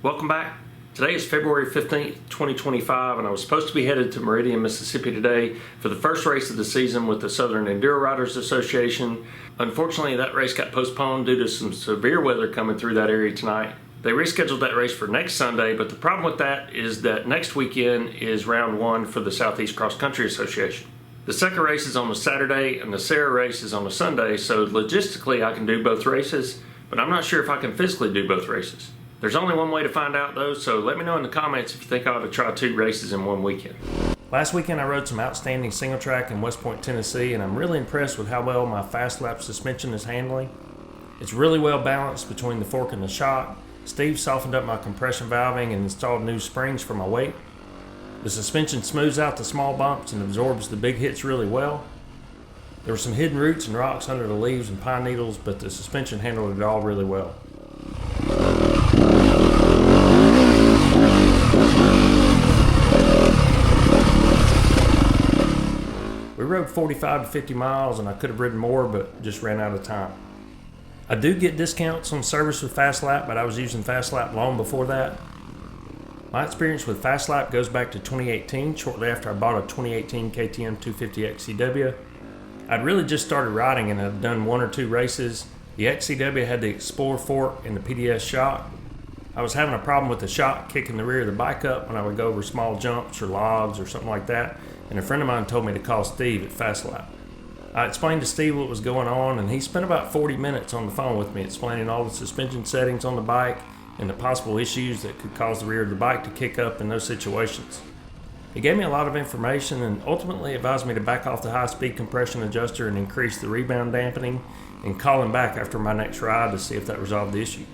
Welcome back. Today is February 15th, 2025, and I was supposed to be headed to Meridian, Mississippi today for the first race of the season with the Southern Enduro Riders Association. Unfortunately, that race got postponed due to some severe weather coming through that area tonight. They rescheduled that race for next Sunday, but the problem with that is that next weekend is round one for the Southeast Cross Country Association. The SECCA race is on a Saturday and the SERA race is on a Sunday, so logistically I can do both races, but I'm not sure if I can physically do both races. There's only one way to find out though, so let me know in the comments if you think I ought to try 2 races in one weekend. Last weekend I rode some outstanding single track in Westpoint, Tennessee, and I'm really impressed with how well my Fastlap suspension is handling. It's really well balanced between the fork and the shock. Steve softened up my compression valving and installed new springs for my weight. The suspension smooths out the small bumps and absorbs the big hits really well. There were some hidden roots and rocks under the leaves and pine needles, but the suspension handled it all really well. We rode 45 to 50 miles and I could have ridden more, but just ran out of time. I do get discounts on service with Fastlap, but I was using Fastlap long before that. My experience with Fastlap goes back to 2018, shortly after I bought a 2018 KTM 250 XCW. I'd really just started riding and I'd done 1 or 2 races. The XCW had the Explorer fork and the PDS shock. I was having a problem with the shock kicking the rear of the bike up when I would go over small jumps or logs or something like that, and a friend of mine told me to call Steve at Fastlap. I explained to Steve what was going on, and he spent about 40 minutes on the phone with me explaining all the suspension settings on the bike and the possible issues that could cause the rear of the bike to kick up in those situations. He gave me a lot of information and ultimately advised me to back off the high-speed compression adjuster and increase the rebound dampening and call him back after my next ride to see if that resolved the issue.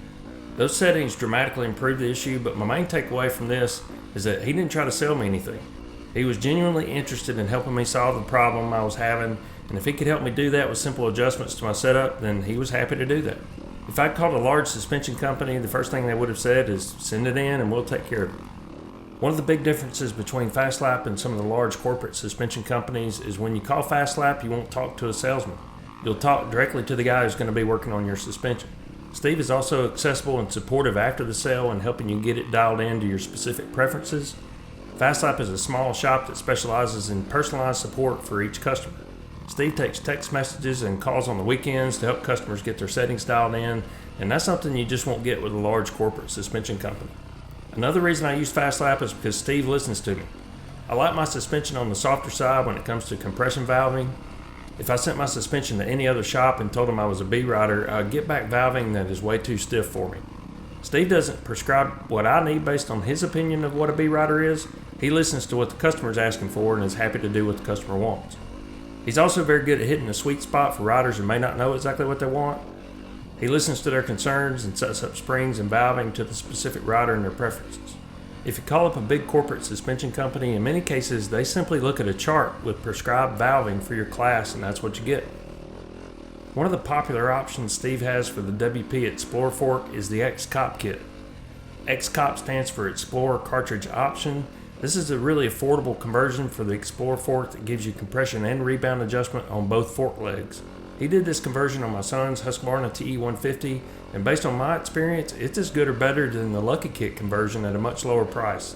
Those settings dramatically improved the issue, but my main takeaway from this is that he didn't try to sell me anything. He was genuinely interested in helping me solve the problem I was having, and if he could help me do that with simple adjustments to my setup, then he was happy to do that. If I'd called a large suspension company, the first thing they would have said is, send it in and we'll take care of it. One of the big differences between Fastlap and some of the large corporate suspension companies is when you call Fastlap, you won't talk to a salesman. You'll talk directly to the guy who's going to be working on your suspension. Steve is also accessible and supportive after the sale and helping you get it dialed in to your specific preferences. Fastlap is a small shop that specializes in personalized support for each customer. Steve takes text messages and calls on the weekends to help customers get their settings dialed in, and that's something you just won't get with a large corporate suspension company. Another reason I use Fastlap is because Steve listens to me. I like my suspension on the softer side when it comes to compression valving. If I sent my suspension to any other shop and told them I was a B rider, I'd get back valving that is way too stiff for me. Steve doesn't prescribe what I need based on his opinion of what a B rider is. He listens to what the customer is asking for and is happy to do what the customer wants. He's also very good at hitting a sweet spot for riders who may not know exactly what they want. He listens to their concerns and sets up springs and valving to the specific rider and their preferences. If you call up a big corporate suspension company, in many cases they simply look at a chart with prescribed valving for your class and that's what you get. One of the popular options Steve has for the WP Explorer fork is the XCOP kit. XCOP stands for Explorer Cartridge Option. This is a really affordable conversion for the Explorer fork that gives you compression and rebound adjustment on both fork legs. He did this conversion on my son's Husqvarna TE150, and based on my experience, it's as good or better than the Lucky Kit conversion at a much lower price.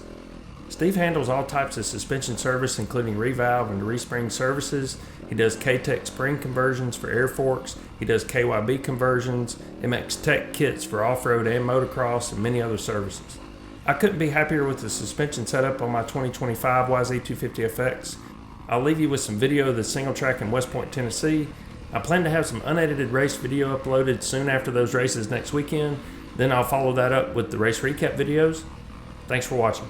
Steve handles all types of suspension service, including revalve and respring services. He does K-Tech spring conversions for air forks. He does KYB conversions, MX Tech kits for off-road and motocross, and many other services. I couldn't be happier with the suspension setup on my 2025 YZ250FX. I'll leave you with some video of the single track in Westpoint, Tennessee. I plan to have some unedited race video uploaded soon after those races next weekend. Then I'll follow that up with the race recap videos. Thanks for watching.